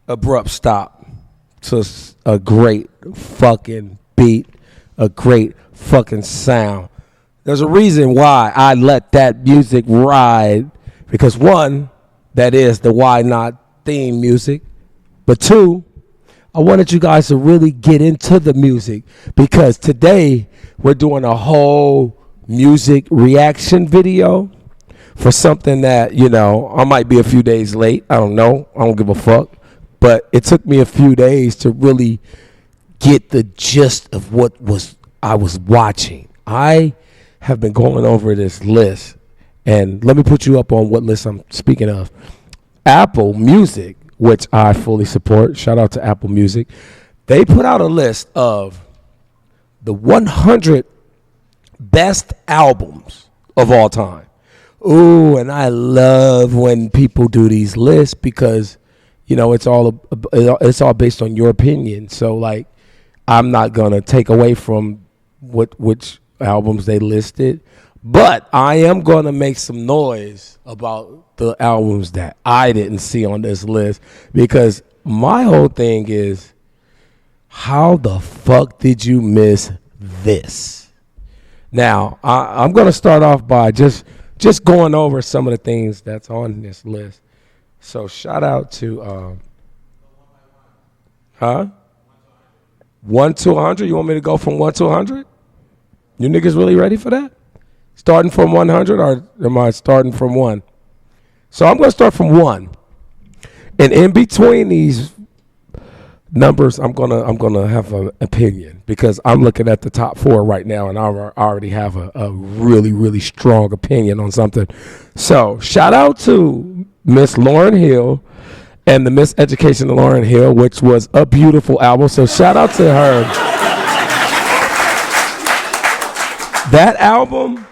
abrupt stop to a great fucking beat, a great fucking sound. There's a reason why I let that music ride, because one, that is the Why Not theme music, but two, I wanted you guys to really get into the music, because today we're doing a whole music reaction video for something that, I might be a few days late. I don't know. I don't give a fuck. But it took me a few days to really get the gist of what I was watching. I have been going over this list, and let me put you up on what list I'm speaking of. Apple Music, which I fully support. Shout out to Apple Music. They put out a list of the 100 best albums of all time. Ooh, and I love when people do these lists because, it's all based on your opinion. So, like, I'm not gonna take away from which albums they listed, but I am gonna make some noise about the albums that I didn't see on this list, because my whole thing is, how the fuck did you miss this? Now, I'm gonna start off by just going over some of the things that's on this list. So shout out to 1 to 100. You want me to go from 1 to 100? You niggas really ready for that? Starting from 100, or am I starting from 1? So I'm gonna start from 1, and in between these numbers, I'm gonna have an opinion, because I'm looking at the top 4 right now, and I already have a really, really strong opinion on something. So shout out to Miss Lauryn Hill and the Miseducation of Lauryn Hill, which was a beautiful album. So shout out to her. That album,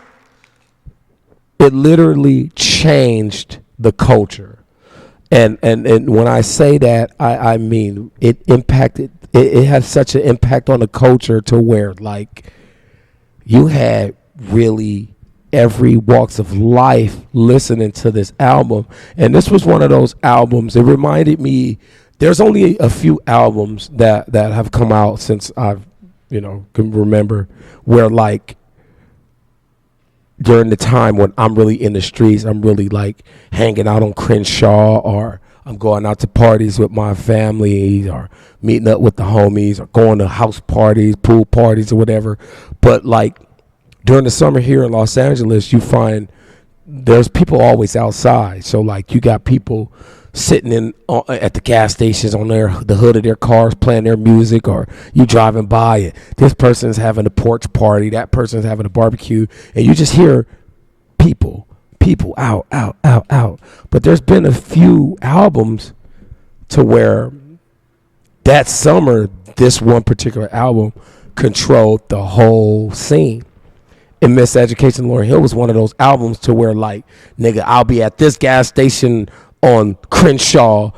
it literally changed the culture. And when I say that, I mean it impacted. It had such an impact on the culture to where, like, you had really every walks of life listening to this album. And this was one of those albums. It reminded me. There's only a few albums that have come out since I've can remember, where, like, during the time when I'm really in the streets, I'm really, like, hanging out on Crenshaw, or I'm going out to parties with my family, or meeting up with the homies, or going to house parties, pool parties, or whatever. But, like, during the summer here in Los Angeles, you find there's people always outside. So, like, you got people sitting at the gas stations on the hood of their cars playing their music, or you driving by it. This person's having a porch party, that person's having a barbecue, and you just hear people out. But there's been a few albums to where that summer, this one particular album controlled the whole scene. And Miseducation of Lauryn Hill was one of those albums to where, like, nigga, I'll be at this gas station on Crenshaw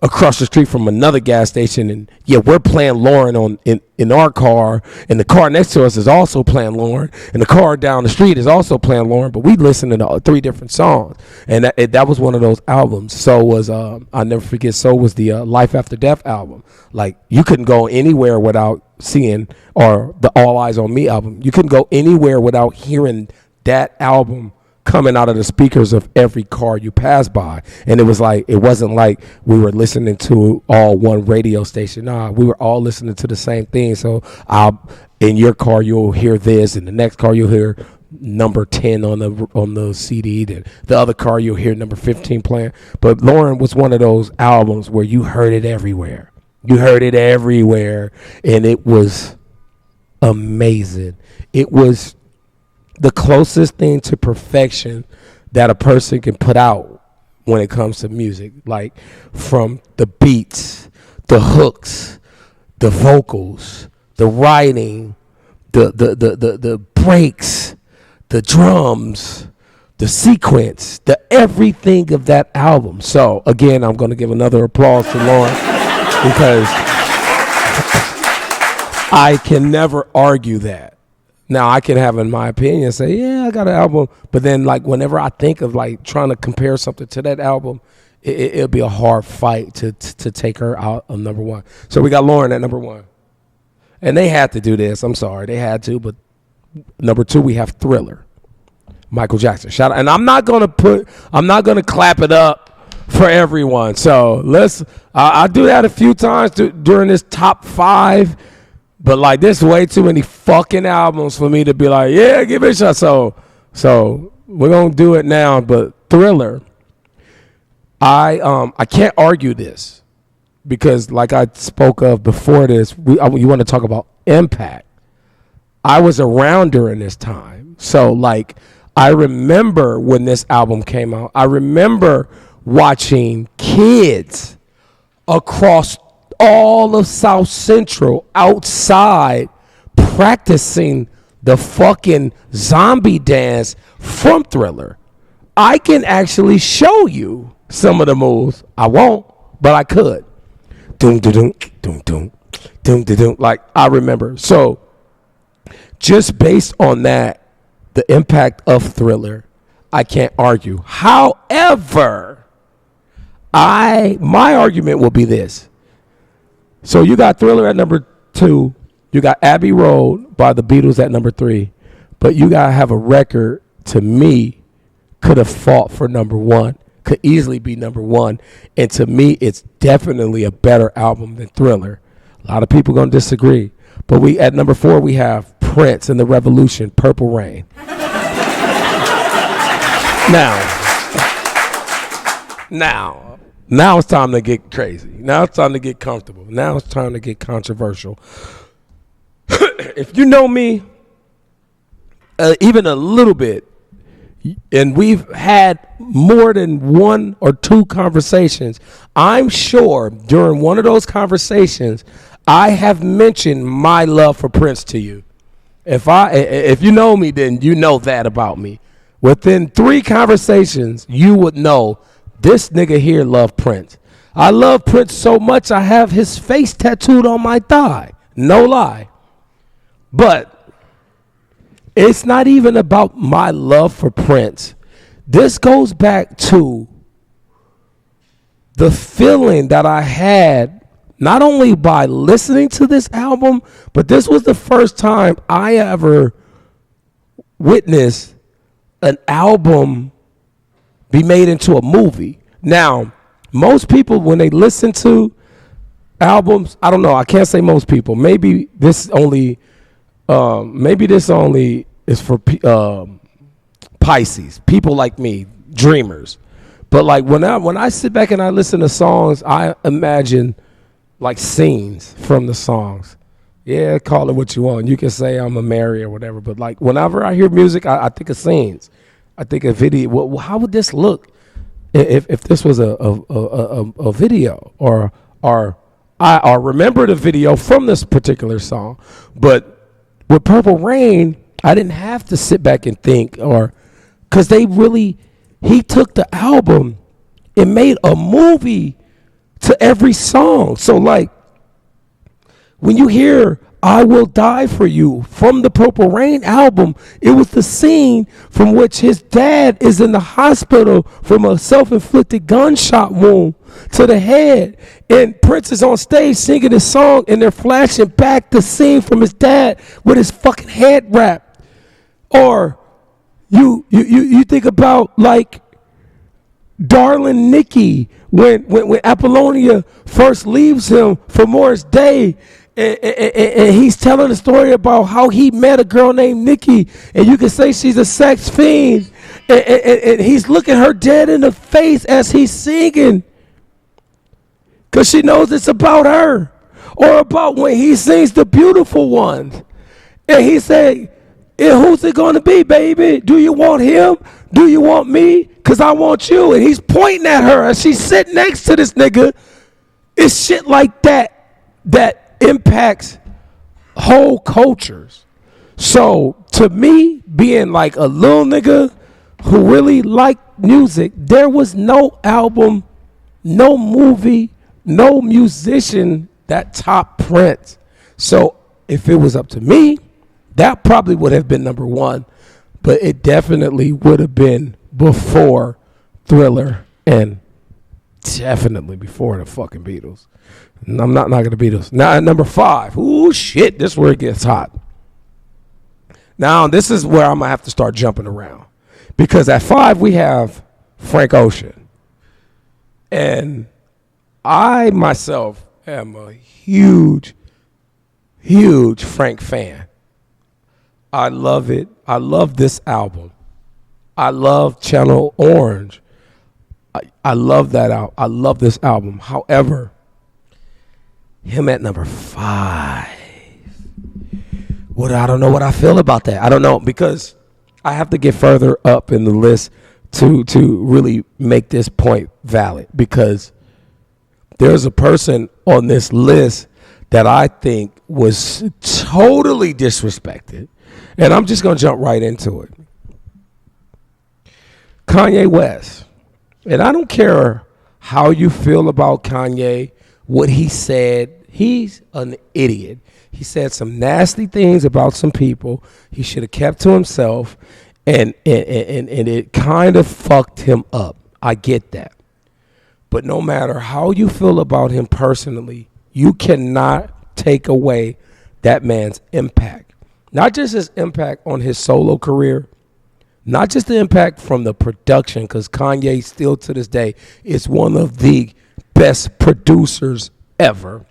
across the street from another gas station, and we're playing Lauryn in our car, and the car next to us is also playing Lauryn, and the car down the street is also playing Lauryn, but we listen to 3 different songs. And that was one of those albums. So was I'll never forget, so was the Life After Death album. Like, you couldn't go anywhere without seeing, or the All Eyes on Me album, you couldn't go anywhere without hearing that album coming out of the speakers of every car you pass by. And it wasn't like we were listening to all one radio station. Nah, we were all listening to the same thing. So in your car you'll hear this, in the next car you'll hear number 10 on the CD, then the other car you'll hear number 15 playing. But Lauryn was one of those albums where you heard it everywhere. And it was amazing. It was the closest thing to perfection that a person can put out when it comes to music. Like, from the beats, the hooks, the vocals, the writing, the breaks, the drums, the sequence, the everything of that album. So again, I'm going to give another applause to Lauryn, because I can never argue that. Now, I can have, in my opinion, say, yeah, I got an album. But then, like, whenever I think of, like, trying to compare something to that album, it'll be a hard fight to take her out of number one. So we got Lauren at number one. And they had to do this. I'm sorry. They had to. But number two, we have Thriller. Michael Jackson. Shout out. And I'm not going to clap it up for everyone. So I'll do that a few times during this top five. But like, there's way too many fucking albums for me to be like, yeah, give it a shot. So we're going to do it now. But Thriller, I can't argue this because like I spoke of before this, you want to talk about impact. I was around during this time. So like, I remember when this album came out. I remember watching kids across all of South Central outside practicing the fucking zombie dance from Thriller. I can actually show you some of the moves. I won't, but I could. Doom, doom, doom, doom, doom, doom. Like, I remember. So, just based on that, the impact of Thriller, I can't argue. However, my argument will be this. So, you got Thriller at number 2. You got Abbey Road by the Beatles at number 3. But you got to have a record, to me, could have fought for number 1. Could easily be number 1. And to me, it's definitely a better album than Thriller. A lot of people going to disagree. But at number 4, we have Prince and the Revolution, Purple Rain. Now it's time to get crazy. Now it's time to get comfortable. Now it's time to get controversial. If you know me, even a little bit, and we've had more than 1 or 2 conversations, I'm sure during one of those conversations, I have mentioned my love for Prince to you. If you know me, then you know that about me. Within 3 conversations, you would know this nigga here loved Prince. I love Prince so much, I have his face tattooed on my thigh. No lie. But it's not even about my love for Prince. This goes back to the feeling that I had not only by listening to this album, but this was the first time I ever witnessed an album be made into a movie. Now, most people, when they listen to albums, I don't know, I can't say most people. Maybe this only is for Pisces, people like me, dreamers. But like when I sit back and I listen to songs, I imagine like scenes from the songs. Yeah, call it what you want. You can say I'm a Mary or whatever. But like whenever I hear music, I think of scenes. I think of video. Well, how would this look if this was a video or I remember the video from this particular song. But with Purple Rain, I didn't have to sit back and think because he took the album and made a movie to every song. So like when you hear I Will Die For You from the Purple Rain album, it was the scene from which his dad is in the hospital from a self-inflicted gunshot wound to the head. And Prince is on stage singing his song and they're flashing back the scene from his dad with his fucking head wrapped. Or you think about like Darling Nikki when Apollonia first leaves him for Morris Day. And he's telling a story about how he met a girl named Nikki, and you can say she's a sex fiend, and he's looking her dead in the face as he's singing, because she knows it's about her, or about when he sings The Beautiful Ones, and he say, who's it going to be, baby? Do you want him? Do you want me? Because I want you. And he's pointing at her as she's sitting next to this nigga. It's shit like that impacts whole cultures. So to me, being like a little nigga who really liked music, there was no album, no movie, no musician that topped Prince. So if it was up to me, that probably would have been number 1, but it definitely would have been before Thriller and definitely before the fucking Beatles. And I'm not knocking the Beatles. Now at number 5. Ooh, shit. This is where it gets hot. Now, this is where I'm going to have to start jumping around. Because at 5, we have Frank Ocean. And I, myself, am a huge, huge Frank fan. I love it. I love this album. I love Channel Orange. I love that album. I love this album. However, him at number 5. I don't know what I feel about that. I don't know, because I have to get further up in the list to really make this point valid, because there's a person on this list that I think was totally disrespected, and I'm just going to jump right into it. Kanye West. And I don't care how you feel about Kanye, what he said. He's an idiot. He said some nasty things about some people. He should have kept to himself, and it kind of fucked him up. I get that. But no matter how you feel about him personally, you cannot take away that man's impact. Not just his impact on his solo career, not just the impact from the production, because Kanye still to this day is one of the best producers ever.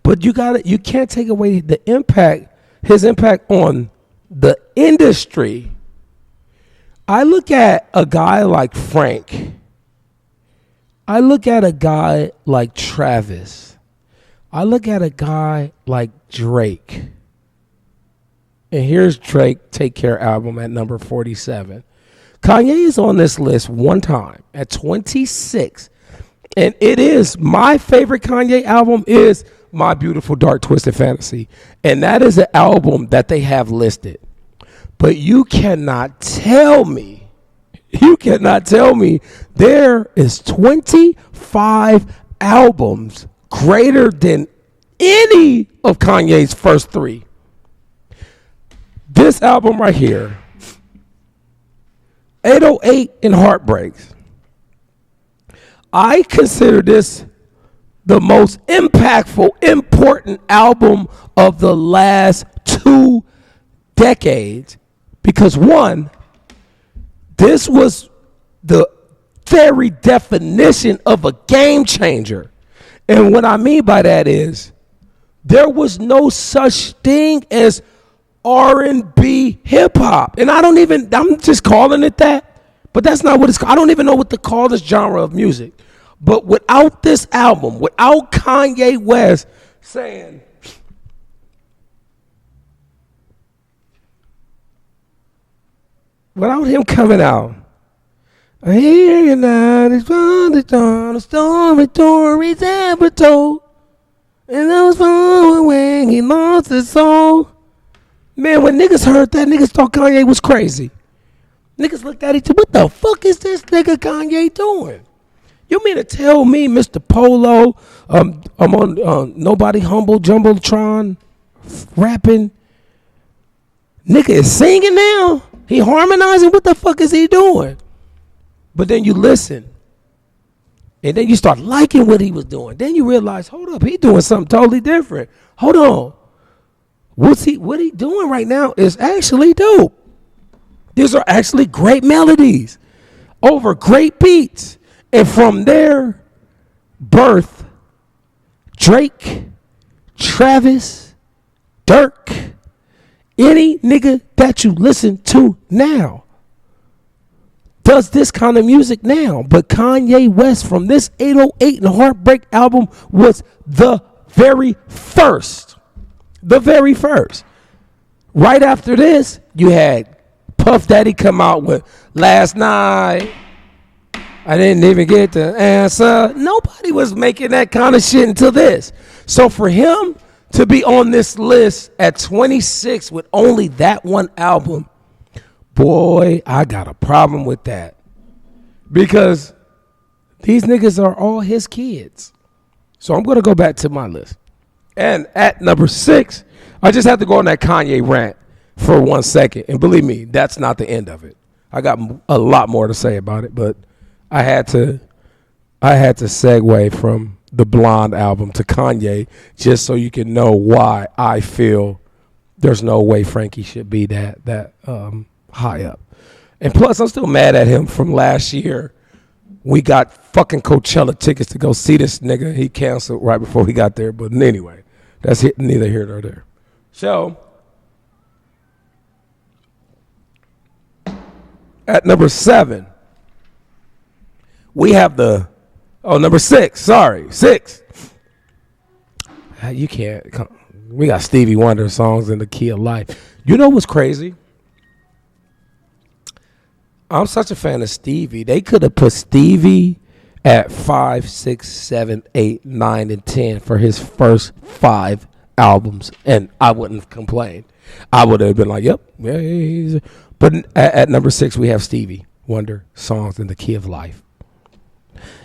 But you can't take away the impact, his impact on the industry. I look at a guy like Frank. I look at a guy like Travis. I look at a guy like Drake. And here's Drake Take Care album at number 47. Kanye is on this list one time at 26. And it is my favorite Kanye album is My Beautiful Dark Twisted Fantasy. And that is an album that they have listed. But you cannot tell me there is 25 albums greater than any of Kanye's first 3. This album right here, 808 and Heartbreaks. I consider this the most impactful, important album of the last 2 decades. Because one, this was the very definition of a game changer. And what I mean by that is there was no such thing as R&B hip hop. And I'm just calling it that, but that's not what it's called. I don't even know what to call this genre of music. But without this album, without Kanye West saying, without him coming out, I hear you now, it's from the stories ever told. And I was far when he lost his soul. Man, when niggas heard that, niggas thought Kanye was crazy. Niggas looked at each other, what the fuck is this nigga Kanye doing? You mean to tell me Mr. Polo, I'm on Nobody Humble Jumbotron rapping? Nigga is singing now? He harmonizing? What the fuck is he doing? But then you listen. And then you start liking what he was doing. Then you realize, hold up, he doing something totally different. Hold on. What he doing right now is actually dope. These are actually great melodies over great beats. And from there, birth, Drake, Travis, Dirk, any nigga that you listen to now does this kind of music now. But Kanye West from this 808 and Heartbreak album was the very first. The very first. Right after this, you had Puff Daddy come out with Last Night. I didn't even get the answer. Nobody was making that kind of shit until this. So for him to be on this list at 26 with only that one album, boy, I got a problem with that. Because these niggas are all his kids. So I'm going to go back to my list. And at number 6, I just have to go on that Kanye rant for 1 second. And believe me, that's not the end of it. I got a lot more to say about it, but I had to I had to segue from the Blonde album to Kanye just so you can know why I feel there's no way Frankie should be that high up. And plus, I'm still mad at him from last year. We got fucking Coachella tickets to go see this nigga. He canceled right before we got there. But anyway, that's neither here nor there. So, at number 7, we have number 6. Sorry, 6. You can't. We got Stevie Wonder songs in the key of life. You know what's crazy? I'm such a fan of Stevie. They could have put Stevie at 5, 6, 7, 8, 9, and 10 for his first 5 albums, and I wouldn't have complained. I would have been like, yep. Yeah. But at number 6, we have Stevie Wonder, Songs in the Key of Life.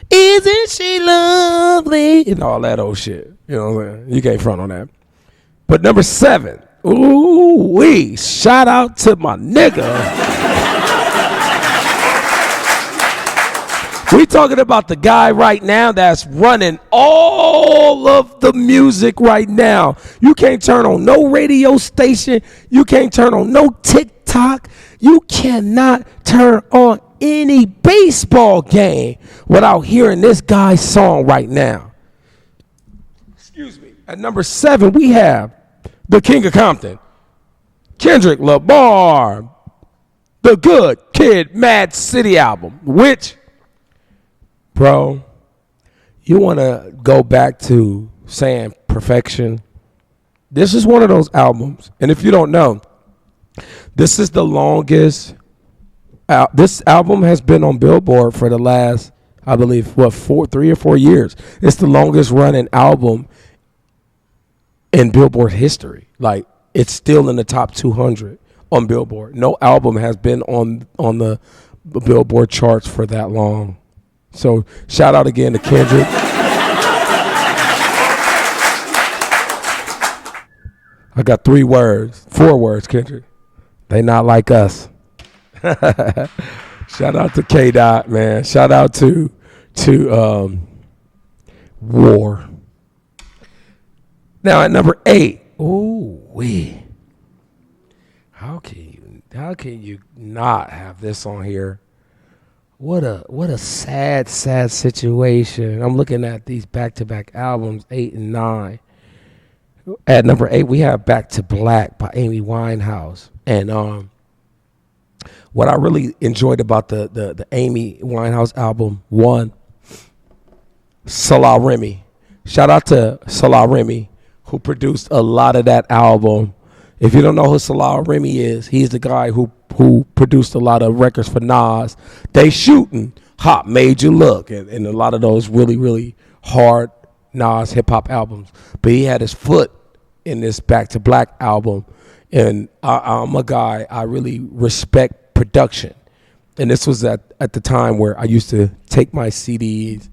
Isn't she lovely? And all that old shit. You know what I'm saying? You can't front on that. But number 7, ooh-wee, shout out to my nigga. We talking about the guy right now that's running all of the music right now. You can't turn on no radio station. You can't turn on no TikTok. You cannot turn on any baseball game without hearing this guy's song right now. Excuse me. At number 7, we have the King of Compton, Kendrick Lamar, the Good Kid, Mad City album, which, bro, you want to go back to saying perfection? This is one of those albums. And if you don't know, this is the longest. This album has been on Billboard for the last, I believe, 3 or 4 years. It's the longest running album in Billboard history. Like, it's still in the top 200 on Billboard. No album has been on the Billboard charts for that long. So shout out again to Kendrick. I got 4 words, Kendrick. They not like us. Shout out to K-Dot, man. Shout out to War. Now at number 8, how can you not have this on here? What a sad situation. I'm looking at these back-to-back albums, 8 and 9. At number 8, we have Back to Black by Amy Winehouse. And what I really enjoyed about the Amy Winehouse album, 1, Salah Remy. Shout out to Salah Remy, who produced a lot of that album. If you don't know who Salah Remy is, he's the guy who produced a lot of records for Nas. They Shootin', Hop Made You Look, and a lot of those really, really hard Nas hip-hop albums. But he had his foot in this Back to Black album. And I'm a guy, I really respect production. And this was at the time where I used to take my CDs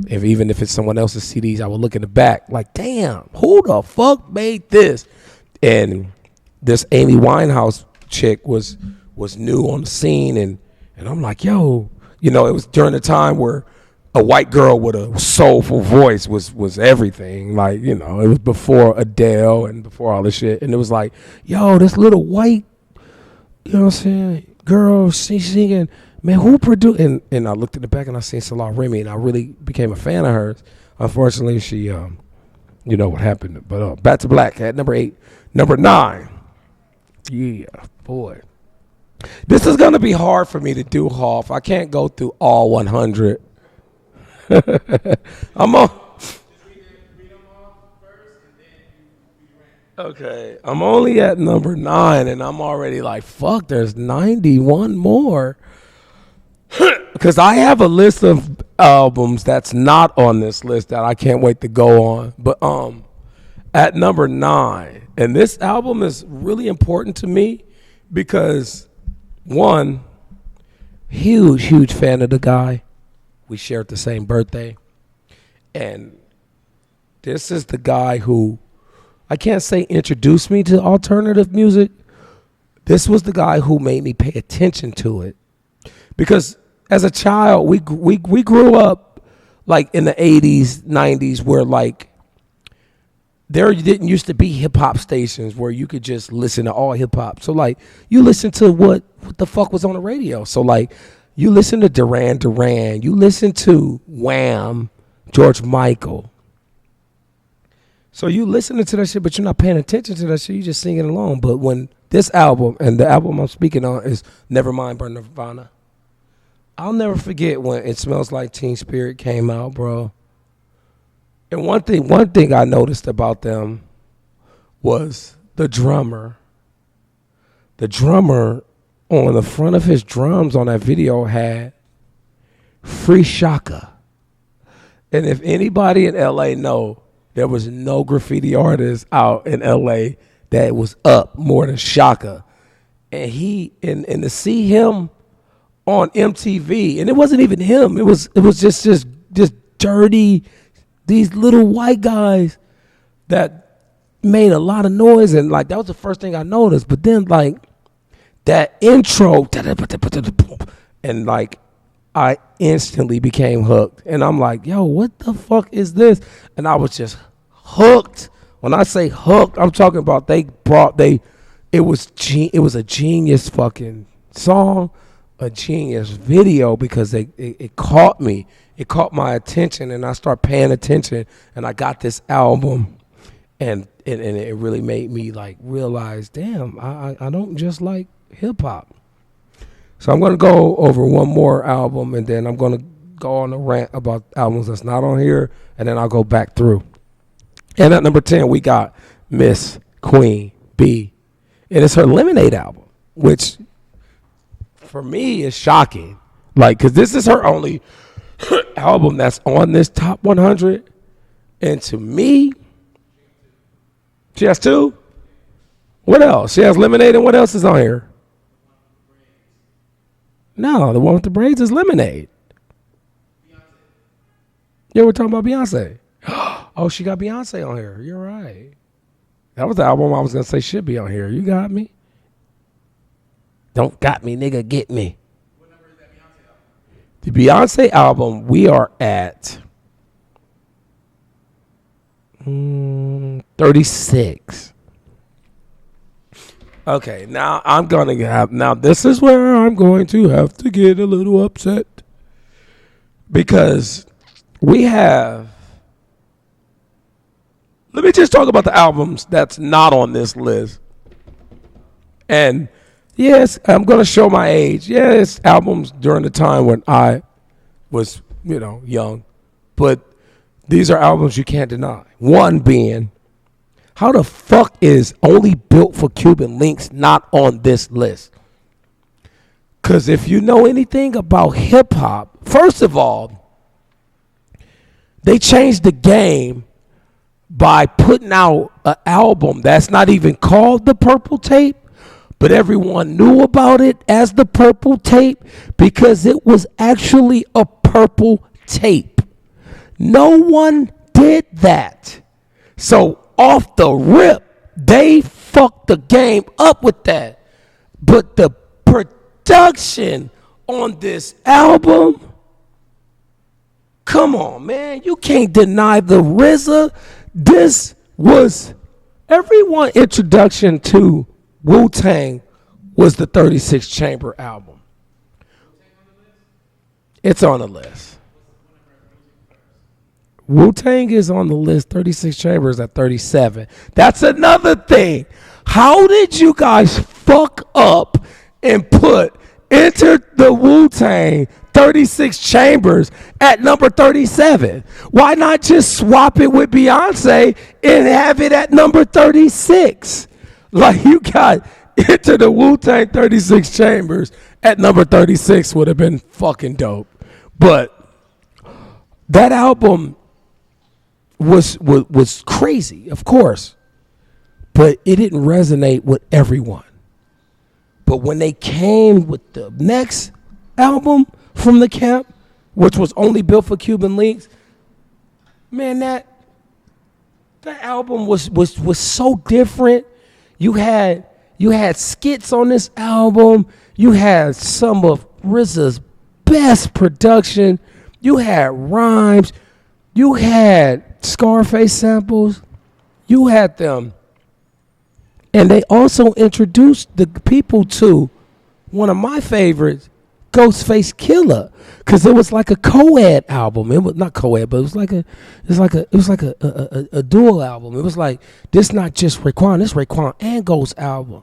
even if it's someone else's CDs, I would look in the back like, damn, who the fuck made this? And this Amy Winehouse chick was new on the scene, and I'm like, yo, it was during the time where a white girl with a soulful voice was everything. Like, it was before Adele and before all this shit. And it was like, yo, this little white, girl, she's singing. Man, who produced? And I looked at the back and I seen Salah Remy, and I really became a fan of hers. Unfortunately, she, you know what happened. But Back to Black at number 8. Number 9. Yeah, boy. This is going to be hard for me to do, Hoff. I can't go through all 100. Okay, I'm only at number 9, and I'm already like, fuck, there's 91 more. Because I have a list of albums that's not on this list that I can't wait to go on. But at number 9, and this album is really important to me because, 1, huge fan of the guy. We shared the same birthday. And this is the guy who, I can't say introduced me to alternative music. This was the guy who made me pay attention to it. Because as a child, we grew up like in the 80s, 90s, where like there didn't used to be hip hop stations where you could just listen to all hip hop. So like you listen to what the fuck was on the radio. So like you listen to Duran Duran, you listen to Wham, George Michael. So you listening to that shit, but you're not paying attention to that shit. You just singing along. But when this album, and the album I'm speaking on is Nevermind by Nirvana. I'll never forget when It Smells Like Teen Spirit came out, bro. And one thing I noticed about them was the drummer. The drummer on the front of his drums on that video had Free Shaka. And if anybody in LA know, there was no graffiti artist out in LA that was up more than Shaka. And and to see him on MTV, and it wasn't even him, it was just dirty, these little white guys that made a lot of noise, and like that was the first thing I noticed. But then like that intro, and like I instantly became hooked, and I'm like, yo, what the fuck is this? And I was just hooked. When I say hooked, I'm talking about it was a genius fucking song, a genius video, because it caught me. It caught my attention, and I started paying attention, and I got this album, and it really made me like realize, damn, I don't just like hip hop. So I'm gonna go over one more album, and then I'm gonna go on a rant about albums that's not on here, and then I'll go back through. And at number 10, we got Miss Queen B, and it's her Lemonade album, which for me is shocking, like, because this is her only album that's on this top 100, and to me, she has two. What else? She has Lemonade, and what else is on here? No, the one with the braids is Lemonade. Yeah, we're talking about Beyonce. Oh, she got Beyonce on here. You're right. That was the album I was gonna say should be on here. You got me. Don't got me, nigga. Get me. What number is that Beyonce album? The Beyonce album, we are at 36. Okay, now this is where I'm going to have to get a little upset, because we have, let me just talk about the albums that's not on this list. And yes, I'm going to show my age. Yes, albums during the time when I was, young. But these are albums you can't deny. One being, how the fuck is Only Built for Cuban Links not on this list? Because if you know anything about hip hop, first of all, they changed the game by putting out an album that's not even called The Purple Tape, but everyone knew about it as The Purple Tape because it was actually a purple tape. No one did that. So off the rip, they fucked the game up with that. But the production on this album, come on, man. You can't deny the RZA. This was everyone's introduction to Wu-Tang was the 36 Chamber album. It's on the list. Wu-Tang is on the list. 36 Chambers at 37. That's another thing. How did you guys fuck up and put Enter the Wu-Tang 36 Chambers at number 37? Why not just swap it with Beyonce and have it at number 36? Like, you got Enter the Wu-Tang 36 Chambers at number 36 would have been fucking dope. But that album was crazy, of course, but it didn't resonate with everyone. But when they came with the next album from the camp, which was Only Built for Cuban Links, man, that album was so different. You had skits on this album. You had some of RZA's best production. You had rhymes. You had Scarface samples. You had them. And they also introduced the people to one of my favorites, Ghostface Killer, because it was like a co-ed album. It was not co-ed, but it was like a dual album. It was like, this not just Raekwon, this Raekwon and Ghost album.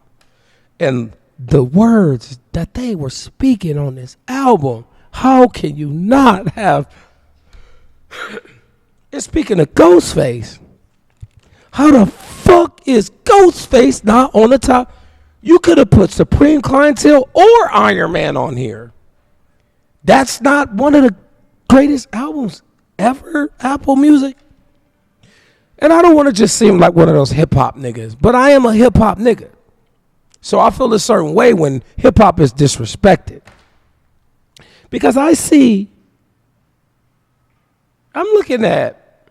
And the words that they were speaking on this album, how can you not have? And speaking of Ghostface, how the fuck is Ghostface not on the top? You could have put Supreme Clientele or Iron Man on here. That's not one of the greatest albums ever, Apple Music. And I don't want to just seem like one of those hip-hop niggas, but I am a hip-hop nigga. So I feel a certain way when hip-hop is disrespected. Because I'm looking at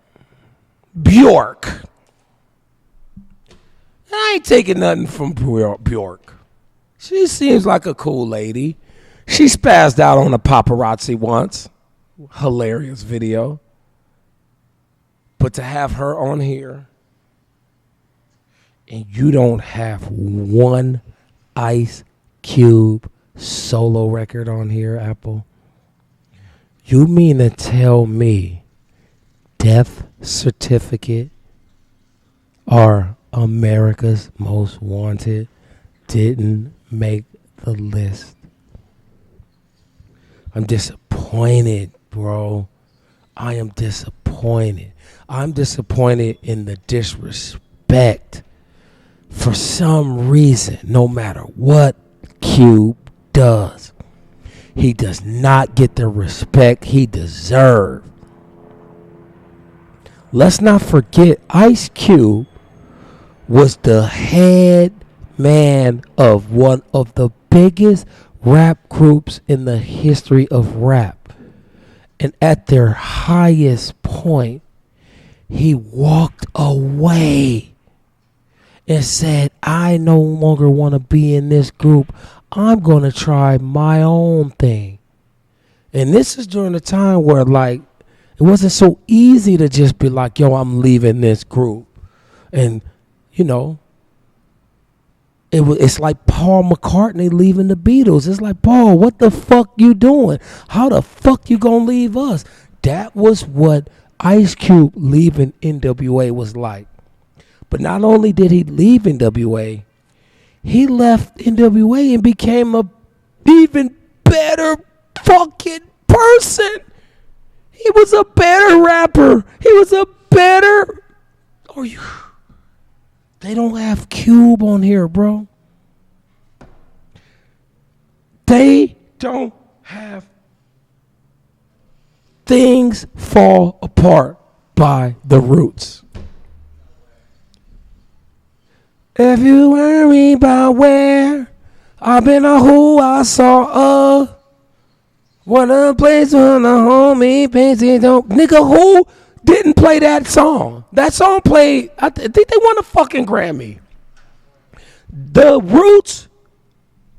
Bjork. I ain't taking nothing from Bjork. She seems like a cool lady. She spazzed out on a paparazzi once. Hilarious video. But to have her on here, and you don't have one Ice Cube solo record on here, Apple? You mean to tell me Death Certificate or America's Most Wanted didn't make the list? I'm disappointed, bro. I am disappointed. I'm disappointed in the disrespect. For some reason, no matter what Cube does, he does not get the respect he deserves. Let's not forget, Ice Cube was the head man of one of the biggest rap groups in the history of rap. And at their highest point, he walked away and said, I no longer want to be in this group. I'm going to try my own thing. And this is during a time where, like, it wasn't so easy to just be like, yo, I'm leaving this group. And, you know, it's like Paul McCartney leaving the Beatles. It's like, Paul, what the fuck you doing? How the fuck you gonna leave us? That was what Ice Cube leaving NWA was like. But not only did he leave NWA, he left NWA and became a even better fucking person. He was a better rapper. He was a better... They don't have Cube on here, bro. They don't have... Things Fall Apart by The Roots. If you worry about where I've been or who I saw what a place on the homie painted don't... Nigga, who didn't play that song? That song played... I think they won a fucking Grammy. The Roots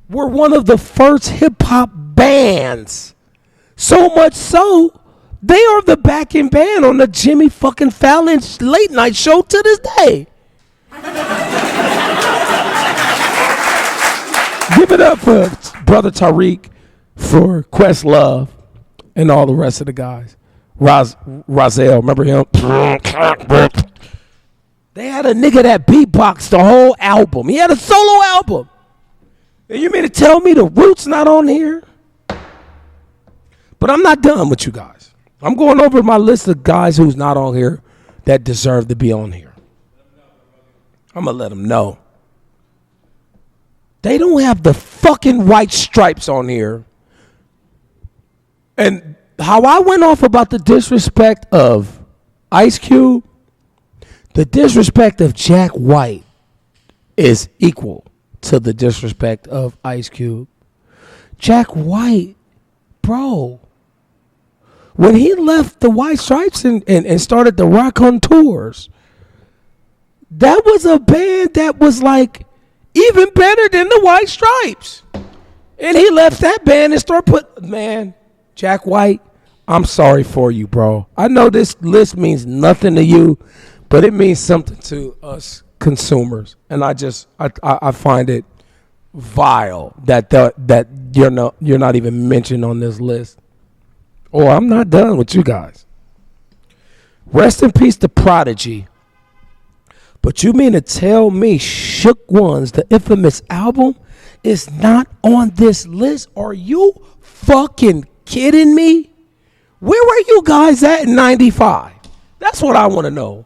were one of the first hip-hop bands. So much so, they are the backing band on the Jimmy fucking Fallon late night show to this day. Give it up for Brother Tariq, for Questlove, and all the rest of the guys. Rozelle, remember him? They had a nigga that beatboxed the whole album. He had a solo album. And you mean to tell me The Roots not on here? But I'm not done with you guys. I'm going over my list of guys who's not on here that deserve to be on here. I'm going to let them know. They don't have the fucking White Stripes on here. And how I went off about the disrespect of Ice Cube, the disrespect of Jack White is equal to the disrespect of Ice Cube. Jack White, bro, when he left the White Stripes and started the Rock on Tours, that was a band that was like even better than the White Stripes. And he left that band and started man, Jack White, I'm sorry for you, bro. I know this list means nothing to you, but it means something to us consumers. And I find it vile that you're not even mentioned on this list. Oh, I'm not done with you guys. Rest in peace to Prodigy. But you mean to tell me Shook Ones, the infamous album, is not on this list? Are you fucking kidding me? Where were you guys at in 95? That's what I want to know.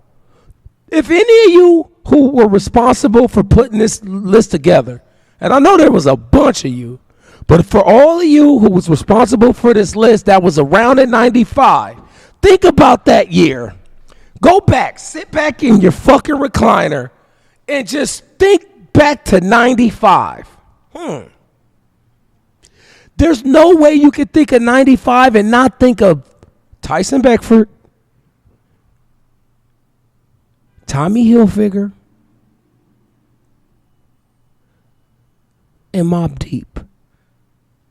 If any of you who were responsible for putting this list together, and I know there was a bunch of you, but for all of you who was responsible for this list that was around in 95, think about that year. Go back, sit back in your fucking recliner, and just think back to 95. There's no way you could think of 95 and not think of Tyson Beckford, Tommy Hilfiger, and Mobb Deep.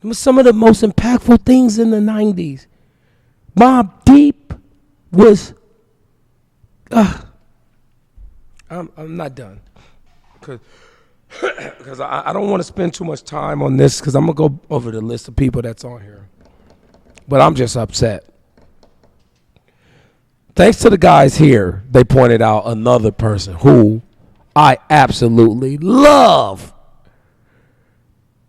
It was some of the most impactful things in the 90s. Mobb Deep was... I'm not done. Because I don't want to spend too much time on this because I'm going to go over the list of people that's on here. But I'm just upset. Thanks to the guys here, they pointed out another person who I absolutely love.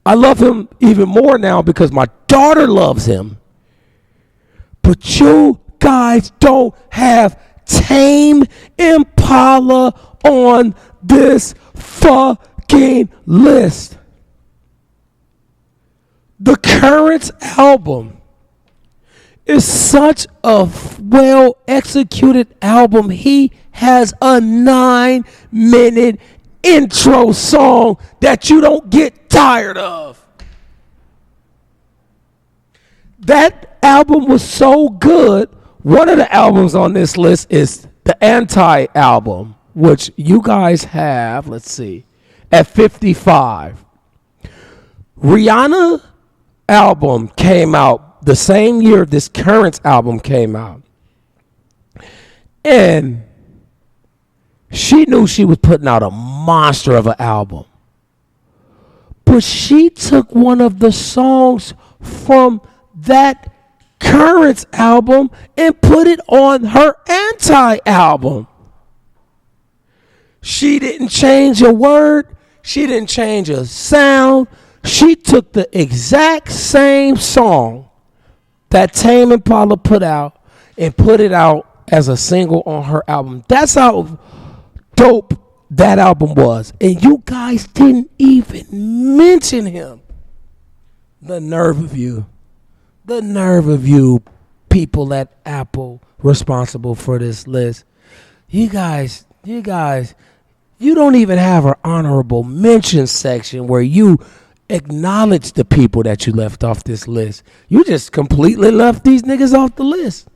I love him even more now because my daughter loves him. But you guys don't have Tame Impala on this fucking list. The Currents album is such a well executed album. He has a 9-minute intro song that you don't get tired of. That album was so good. One of the albums on this list is the Anti album, which you guys have, let's see, at 55. Rihanna album came out the same year this Currents album came out. And she knew she was putting out a monster of an album. But she took one of the songs from that Currents album and put it on her Anti album. She didn't change a word. She didn't change a sound. She took the exact same song that Tame Impala put out and put it out as a single on her album. That's how dope that album was. And you guys didn't even mention him. The nerve of you. The nerve of you people at Apple responsible for this list. You guys, you don't even have an honorable mention section where you acknowledge the people that you left off this list. You just completely left these niggas off the list.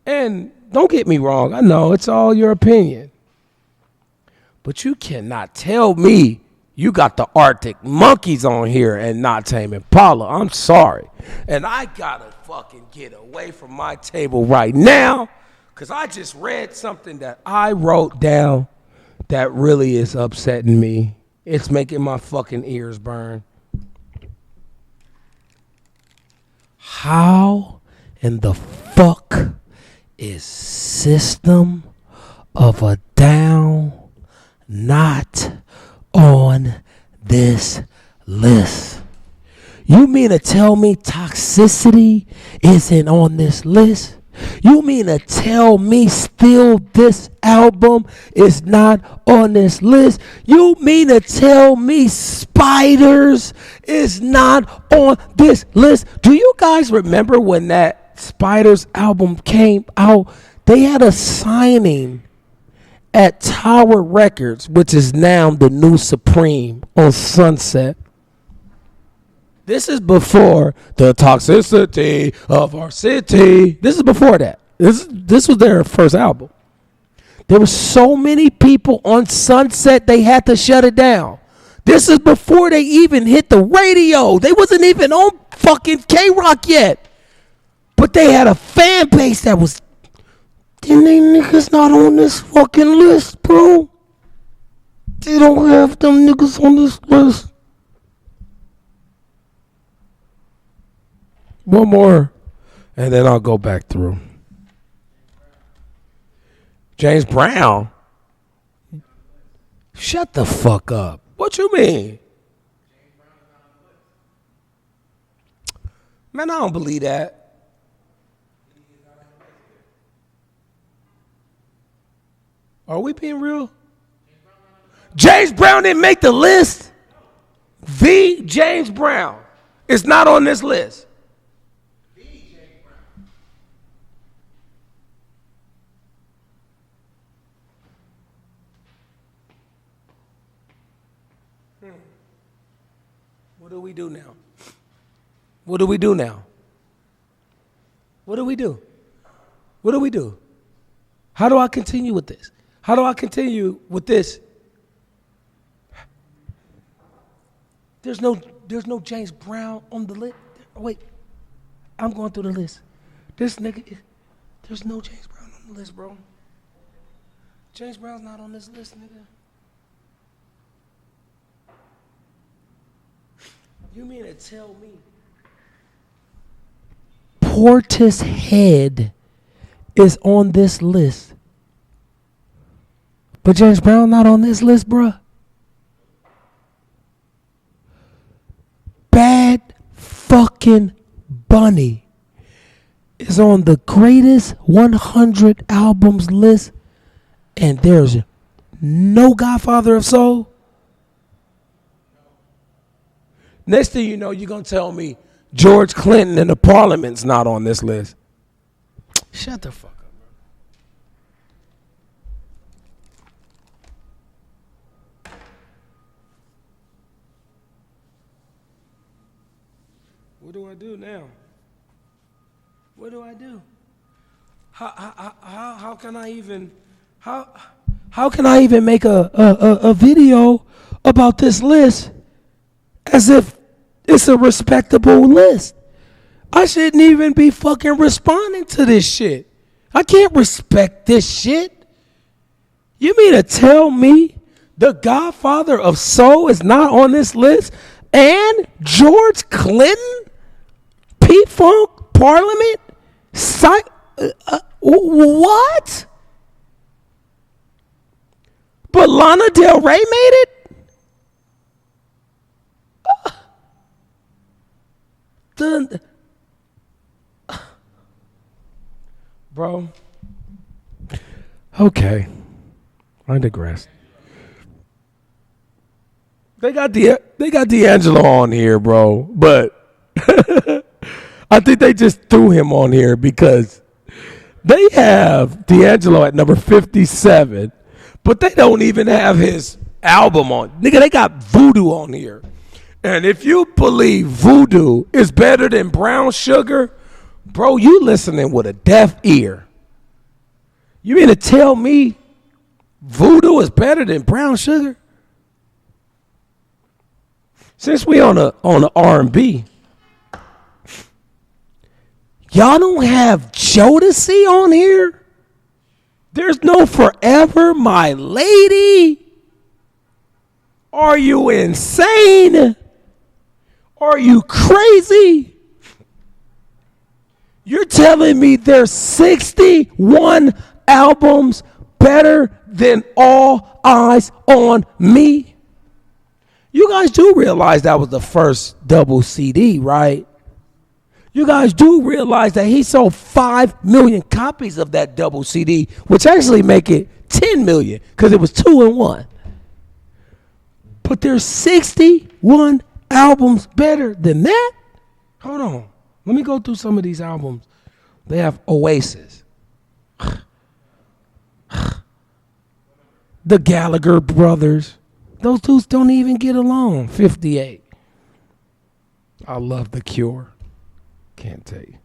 And don't get me wrong, I know it's all your opinion. But you cannot tell me you got the Arctic Monkeys on here and not Tame Impala. I'm sorry. And I gotta fucking get away from my table right now because I just read something that I wrote down that really is upsetting me. It's making my fucking ears burn. How in the fuck is System of a Down not on this list? You mean to tell me Toxicity isn't on this list? You mean to tell me Still This album is not on this list? You mean to tell me Spiders is not on this list? Do you guys remember when that Spiders album came out? They had a signing at Tower Records, which is now the new Supreme on Sunset. This is before the toxicity of our city. This is before that. This was their first album. There were so many people on Sunset, they had to shut it down. This is before they even hit the radio. They wasn't even on fucking K-Rock yet. But they had a fan base that was, then they niggas not on this fucking list, bro. They don't have them niggas on this list. One more, and then I'll go back through. James Brown? Shut the fuck up. What you mean? Man, I don't believe that. Are we being real? James Brown didn't make the list. The James Brown is not on this list. What do we do now? What do we do now? What do we do? What do we do? How do I continue with this? How do I continue with this? There's no James Brown on the list. Wait, I'm going through the list. This nigga, there's no James Brown on the list, bro. James Brown's not on this list, nigga. You mean to tell me Portishead is on this list, but James Brown not on this list, bruh? Bad fucking Bunny is on the greatest 100 albums list, and there's no Godfather of Soul? Next thing you know, you're going to tell me George Clinton and the Parliament's not on this list. Shut the fuck up, bro. What do I do now? What do I do? How can I even make a video about this list as if it's a respectable list? I shouldn't even be fucking responding to this shit. I can't respect this shit. You mean to tell me the Godfather of Soul is not on this list, and George Clinton, P-Funk, Parliament, what? But Lana Del Rey made it? Bro. Okay. I digress. They got D'Angelo on here, bro, but I think they just threw him on here because they have D'Angelo at number 57, but they don't even have his album on. Nigga, they got Voodoo on here. And if you believe Voodoo is better than Brown Sugar, bro, you listening with a deaf ear. You mean to tell me Voodoo is better than Brown Sugar? Since we on a R&B, y'all don't have Jodeci on here? There's no Forever My Lady? Are you insane? Are you crazy? You're telling me there's 61 albums better than All Eyes on Me? You guys do realize that was the first double CD, right? You guys do realize that he sold 5 million copies of that double CD, which actually make it 10 million because it was 2 in 1. But there's 61 albums better than that? Hold on. Let me go through some of these albums. They have Oasis. The Gallagher Brothers. Those dudes don't even get along. 58. I love The Cure. Can't tell you.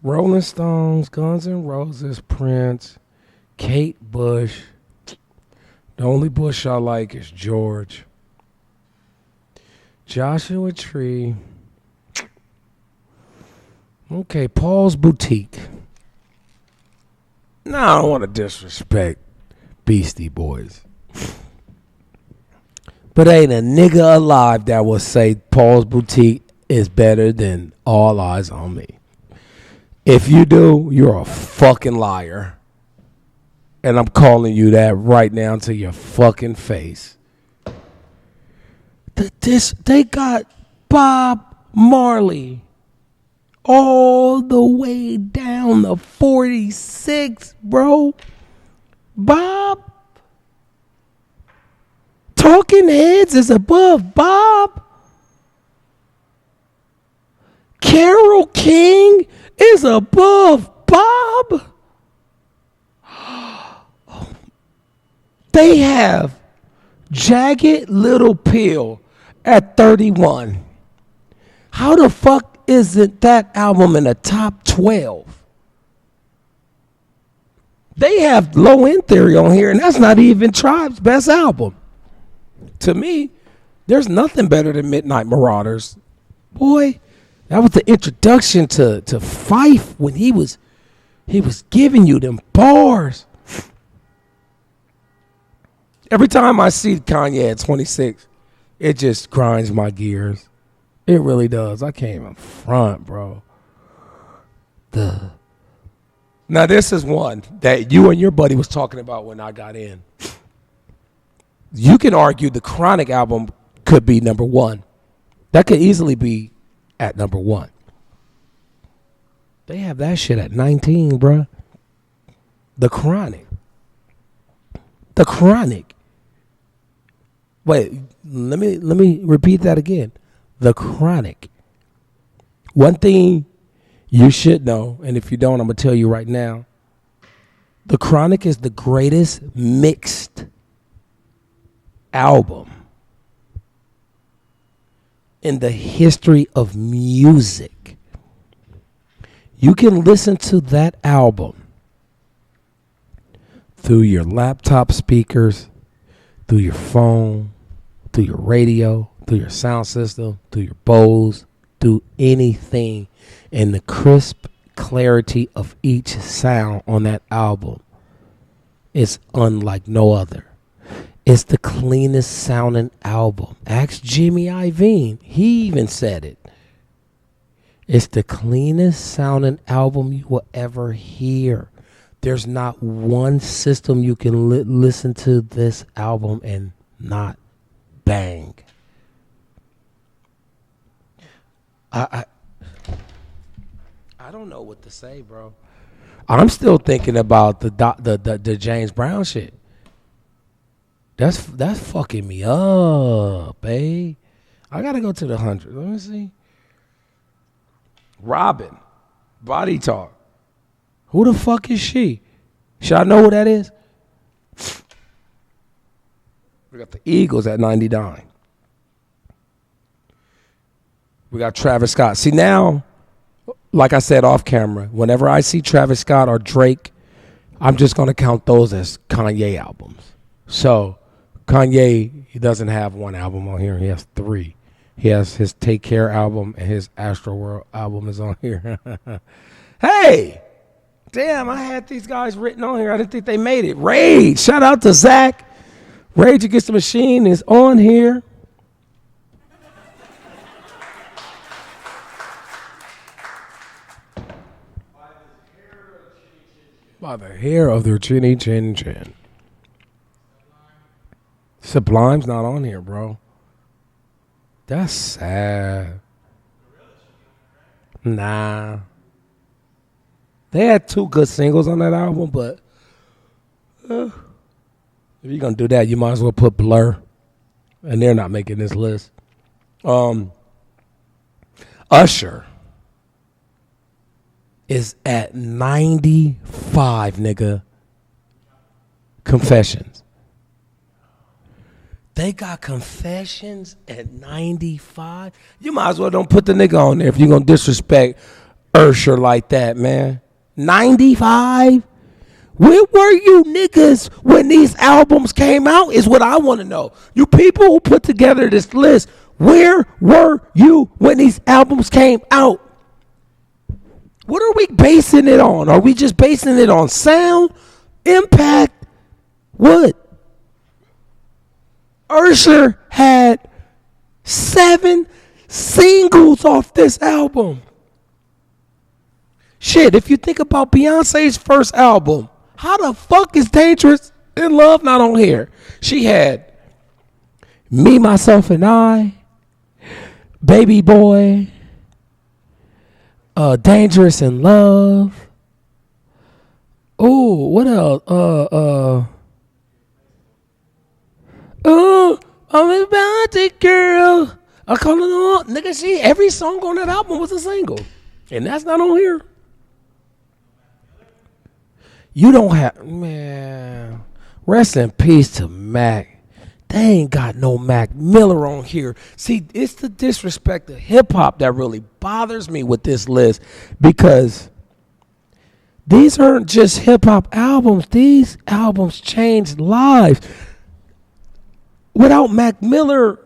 Rolling Stones, Guns N' Roses, Prince, Kate Bush. The only Bush I like is George. Joshua Tree. Okay, Paul's Boutique. No, I don't want to disrespect Beastie Boys. But ain't a nigga alive that will say Paul's Boutique is better than All Eyes on Me. If you do, you're a fucking liar. And I'm calling you that right now to your fucking face. They got Bob Marley all the way down to 46, bro. Bob. Talking Heads is above Bob. Carole King is above Bob. They have Jagged Little Pill at 31. How the fuck isn't that album in the top 12? They have Low End Theory on here, and that's not even Tribe's best album. To me, there's nothing better than Midnight Marauders. Boy, that was the introduction to Fife when he was giving you them bars. Every time I see Kanye at 26, it just grinds my gears. It really does. I can't even front, bro. Now this is one that you and your buddy was talking about when I got in. You can argue the Chronic album could be number one. That could easily be at number one. They have that shit at 19, bruh. The Chronic. The Chronic. Wait, let me repeat that again. The Chronic. One thing you should know, and if you don't, I'm going to tell you right now. The Chronic is the greatest mixed album in the history of music. You can listen to that album through your laptop speakers, through your phone, through your radio, through your sound system, through your Bose, through anything, and the crisp clarity of each sound on that album is unlike no other. It's the cleanest sounding album. Ask Jimmy Iovine. He even said it. It's the cleanest sounding album you will ever hear. There's not one system you can listen to this album and not bang. I don't know what to say, bro. I'm still thinking about the James Brown shit. That's fucking me up, babe. I gotta go to the 100. Let me see. Robin, Body Talk. Who the fuck is she? Should I know who that is? We got the Eagles at 99. We got Travis Scott. See now, like I said off camera, whenever I see Travis Scott or Drake, I'm just gonna count those as Kanye albums. So Kanye, he doesn't have one album on here. He has three. He has his Take Care album and his Astro World album is on here. Hey, damn, I had these guys written on here. I didn't think they made it. Rage, shout out to Zach. Rage Against the Machine is on here. By the hair of their chinny chin chin. Sublime's not on here, bro. That's sad. Nah. They had two good singles on that album, but if you're going to do that, you might as well put Blur. And they're not making this list. Usher is at 95, nigga. Confessions. They got Confessions at 95. You might as well don't put the nigga on there if you're going to disrespect Usher like that, man. 95? Where were you niggas when these albums came out is what I want to know. You people who put together this list, where were you when these albums came out? What are we basing it on? Are we just basing it on sound, impact? What? Usher had 7 singles off this album. Shit, if you think about Beyonce's first album, how the fuck is Dangerous in Love not on here? She had Me, Myself, and I, Baby Boy, Dangerous in Love. Oh, what else? I'm about it, girl. I call it on. Nigga, every song on that album was a single. And that's not on here. You don't have, man. Rest in peace to Mac. They ain't got no Mac Miller on here. See, it's the disrespect of hip hop that really bothers me with this list, because these aren't just hip hop albums. These albums changed lives. Without Mac Miller,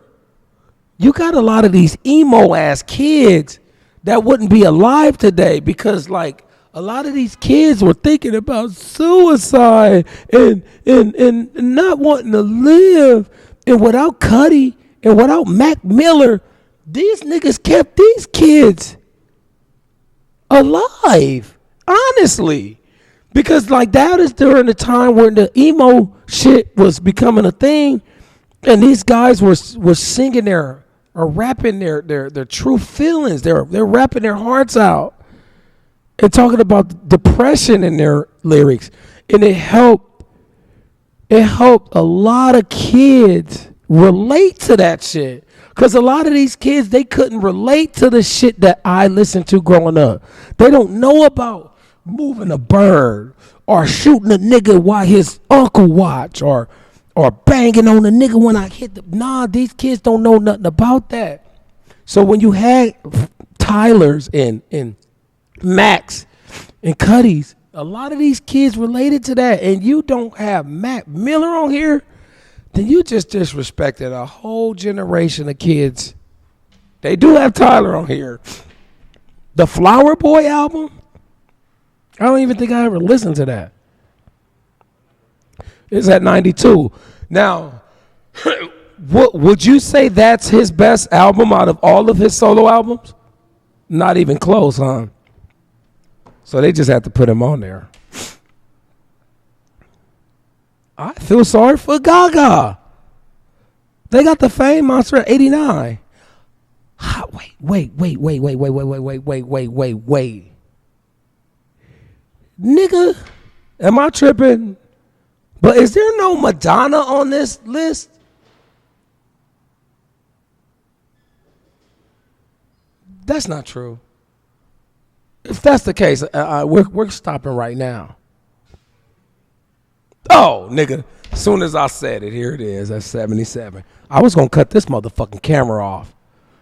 you got a lot of these emo ass kids that wouldn't be alive today, because like a lot of these kids were thinking about suicide and not wanting to live. And without Cudi and without Mac Miller, these niggas kept these kids alive. Honestly. Because like that is during the time when the emo shit was becoming a thing, and these guys were singing or rapping their true feelings. They're rapping their hearts out and talking about depression in their lyrics. And it helped a lot of kids relate to that shit. Because a lot of these kids, they couldn't relate to the shit that I listened to growing up. They don't know about moving a bird or shooting a nigga while his uncle watch or banging on a nigga when I hit the... Nah, these kids don't know nothing about that. So when you had Tyler's and Max and Cuddy's, a lot of these kids related to that, and you don't have Mac Miller on here, then you just disrespected a whole generation of kids. They do have Tyler on here. The Flower Boy album, I don't even think I ever listened to that. It's at 92. Now, what would you say that's his best album out of all of his solo albums? Not even close, huh? So they just have to put him on there. I feel sorry for Gaga. They got the Fame Monster at 89. Wait. Nigga, am I tripping? But is there no Madonna on this list? That's not true. If that's the case, we're stopping right now. Oh, nigga. As soon as I said it, here it is. That's 77. I was going to cut this motherfucking camera off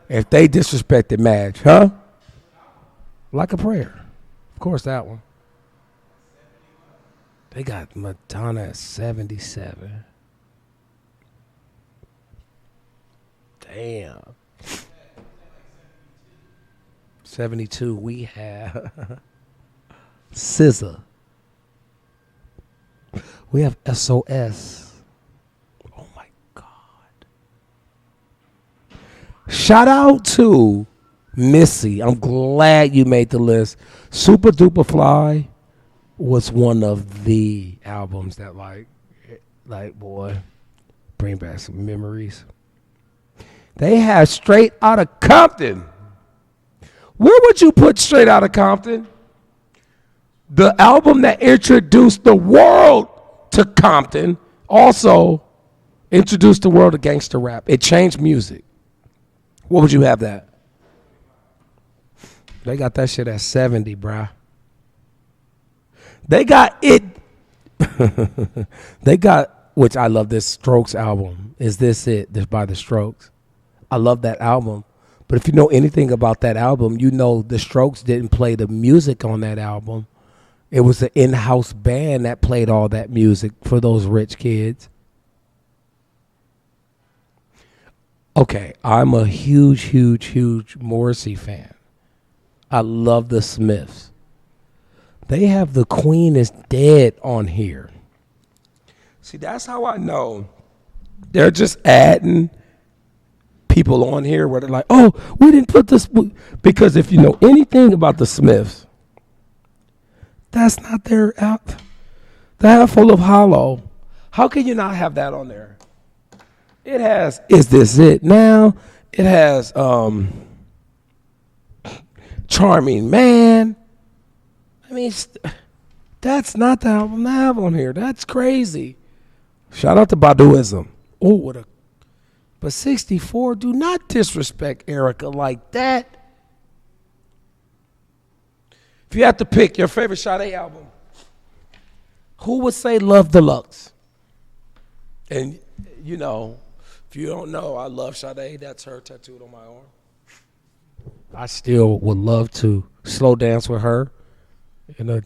if they disrespected Madge, huh? Like a Prayer. Of course, that one. They got Madonna at 77. Damn. 72, we have SZA. We have SOS. Oh my God. Shout out to Missy. I'm glad you made the list. Super Duper Fly was one of the albums that like boy, bring back some memories. They have Straight Outta Compton. Where would you put Straight Outta Compton? The album that introduced the world to Compton also introduced the world to gangster rap. It changed music. What would you have that? They got that shit at 70, bruh. They got it. They got, which I love this Strokes album. Is This It? This by the Strokes. I love that album. But if you know anything about that album, you know the Strokes didn't play the music on that album. It was an in-house band that played all that music for those rich kids. Okay, I'm a huge Morrissey fan. I love the Smiths. They have The Queen Is Dead on here. See, that's how I know they're just adding people on here where they're like, oh, we didn't put this. Because if you know anything about the Smiths, that's not their out. The Handful of Hollow. How can you not have that on there? It has Is This It Now? It has Charming Man. I mean, that's not the album I have on here. That's crazy. Shout out to Baduism. Oh, what a. But 64, do not disrespect Erica like that. If you have to pick your favorite Sade album, who would say Love Deluxe? And, you know, if you don't know, I love Sade. That's her tattooed on my arm. I still would love to slow dance with her in a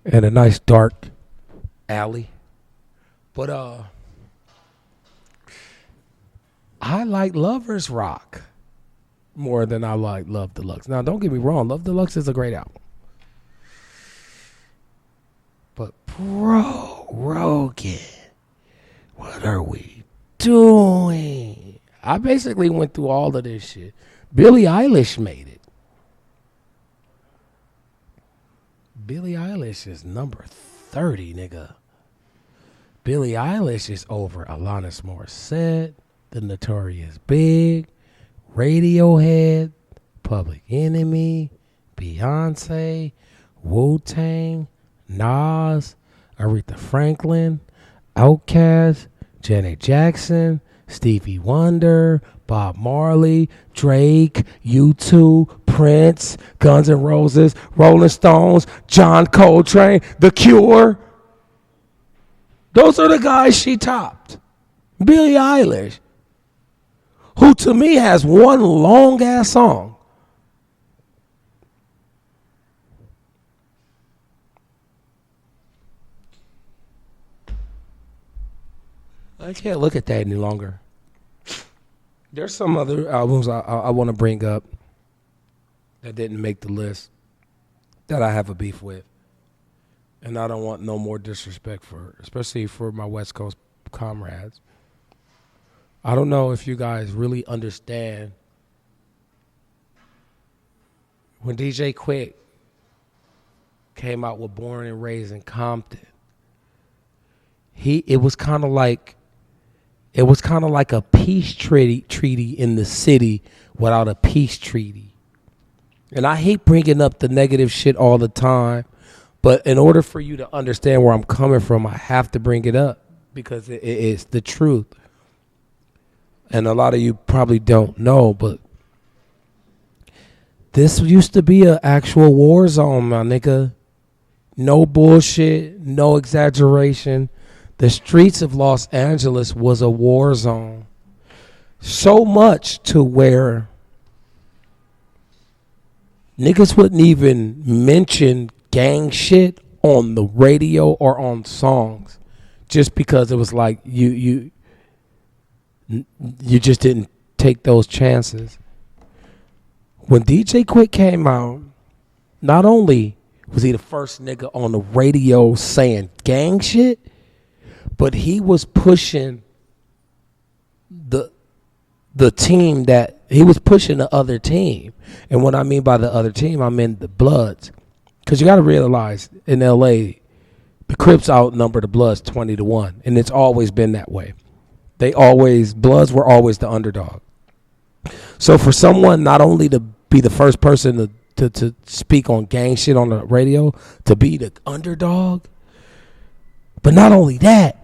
in a nice dark alley. But I like Lovers Rock more than I like Love Deluxe. Now, don't get me wrong, Love Deluxe is a great album. But Bro Rogan, what are we doing? I basically went through all of this shit. Billie Eilish made it. Billie Eilish is number 30, nigga. Billie Eilish is over Alanis Morissette, The Notorious Big, Radiohead, Public Enemy, Beyonce, Wu-Tang, Nas, Aretha Franklin, Outkast, Janet Jackson, Stevie Wonder, Bob Marley, Drake, U2, Prince, Guns N' Roses, Rolling Stones, John Coltrane, The Cure. Those are the guys she topped. Billie Eilish, who to me has one long ass song. I can't look at that any longer. There's some other albums I want to bring up that didn't make the list that I have a beef with. And I don't want no more disrespect for, especially for my West Coast comrades. I don't know if you guys really understand when DJ Quick came out with Born and Raised in Compton. It was kind of like a peace treaty in the city without a peace treaty. And I hate bringing up the negative shit all the time, but in order for you to understand where I'm coming from, I have to bring it up because it's the truth. And a lot of you probably don't know, but this used to be an actual war zone, my nigga. No bullshit, no exaggeration. The streets of Los Angeles was a war zone. So much to where niggas wouldn't even mention gang shit on the radio or on songs just because it was like you just didn't take those chances. When DJ Quick came out, not only was he the first nigga on the radio saying gang shit, but he was pushing the team that he was pushing the other team. And what I mean by the other team, I mean the Bloods. Because you got to realize in L.A., the Crips outnumber the Bloods 20-1. And it's always been that way. Bloods were always the underdog. So for someone not only to be the first person to speak on gang shit on the radio, to be the underdog, but not only that,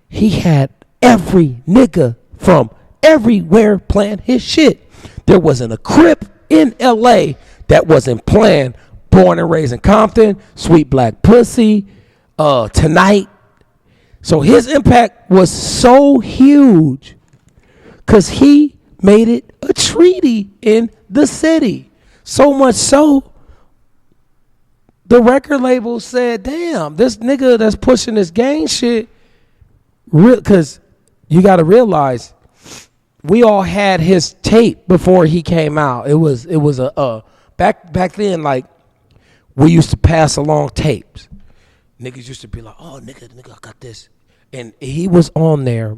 he had every nigga from everywhere playing his shit. There wasn't a Crip in L.A. that wasn't playing Born and Raised in Compton, Sweet Black Pussy, Tonight. So his impact was so huge because he made it a treaty in the city. So much so, the record label said, damn, this nigga that's pushing this gang shit, because you got to realize, we all had his tape before he came out. It was a back then, like we used to pass along tapes. Niggas used to be like, oh, nigga, I got this. And he was on there.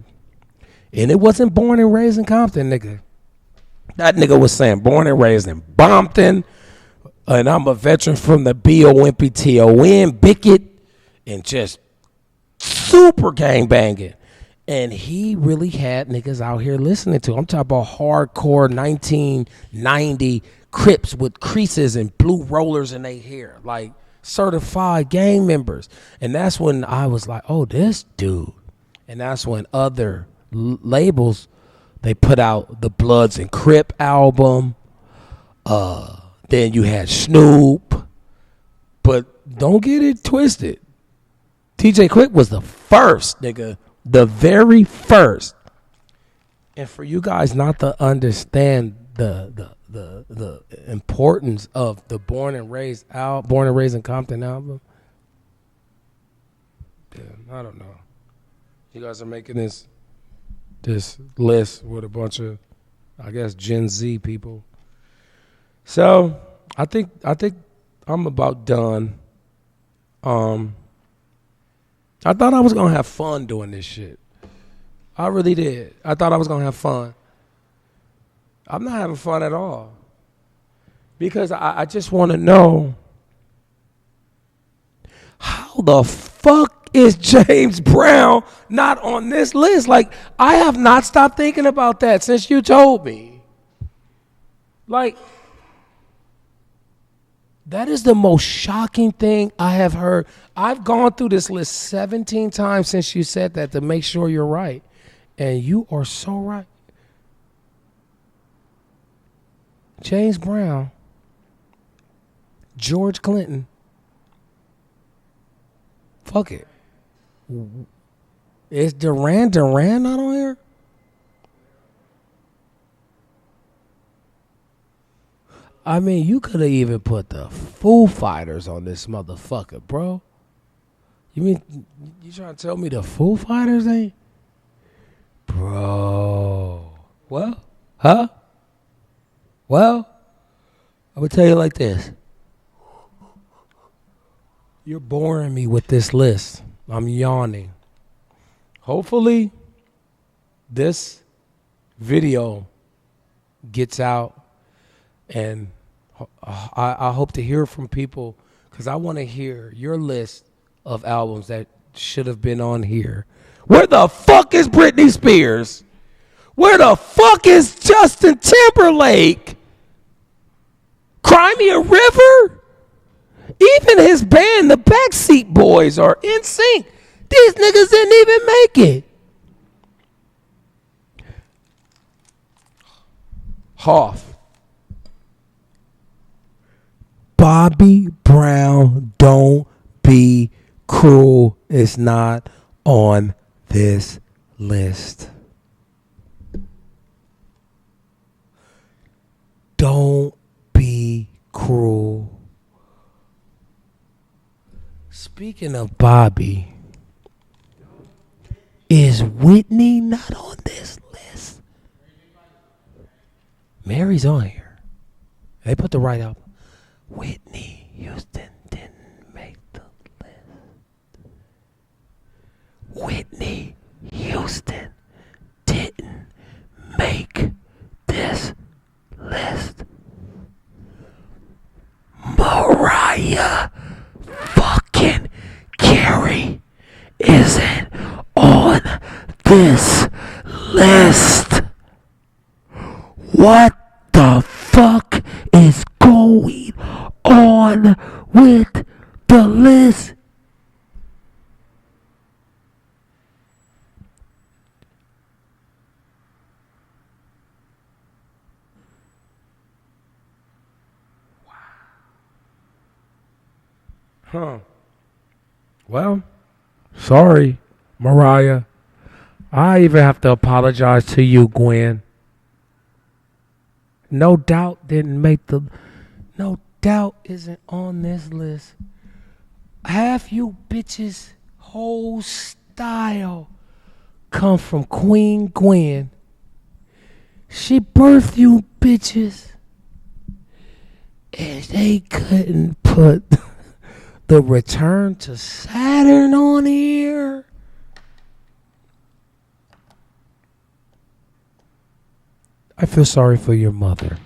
And it wasn't born and raised in Compton, nigga. That nigga was saying born and raised in Bompton. And I'm a veteran from the BOMPTON, Bickett. And just super gang banging. And he really had niggas out here listening to him. I'm talking about hardcore 1990 Crips with creases and blue rollers in their hair. Like certified gang members. And that's when I was like, oh, this dude. And that's when other labels, they put out the Bloods and Crip album. Then you had Snoop. But don't get it twisted. TJ Quick was the first, nigga. The very first. And for you guys not to understand the importance of the Born and Raised in Compton album. Yeah, I don't know. You guys are making this list with a bunch of, I guess, Gen Z people. So I think I'm about done. I thought I was gonna have fun doing this shit. I really did. I thought I was gonna have fun. I'm not having fun at all. Because I just want to know, how the fuck is James Brown not on this list? Like, I have not stopped thinking about that since you told me. Like, that is the most shocking thing I have heard. I've gone through this list 17 times since you said that to make sure you're right. And you are so right. James Brown, George Clinton. Fuck it. Is Duran not on here? I mean, you could have even put the Foo Fighters on this motherfucker, bro. You mean you trying to tell me the Foo Fighters ain't? Bro. Well, huh? Well, I would tell you like this. You're boring me with this list. I'm yawning. Hopefully, this video gets out, and I hope to hear from people, because I want to hear your list of albums that should have been on here. Where the fuck is Britney Spears? Where the fuck is Justin Timberlake? Cry Me a River? Even his band, the Backseat Boys, are in sync. These niggas didn't even make it. Hoff. Bobby Brown, Don't Be Cruel is not on this list. Don't Be Cruel. Speaking of Bobby, is Whitney not on this list? Mary's on here. They put the right album. Whitney Houston didn't make the list. Whitney Houston didn't make this list. Mariah fucking Carey isn't on this list. What the fuck is going on with the list? Huh. Well, sorry, Mariah. I even have to apologize to you, Gwen. No Doubt didn't make the... No Doubt isn't on this list. Half you bitches' whole style come from Queen Gwen. She birthed you bitches. And they couldn't put... the return to Saturn on here. I feel sorry for your mother.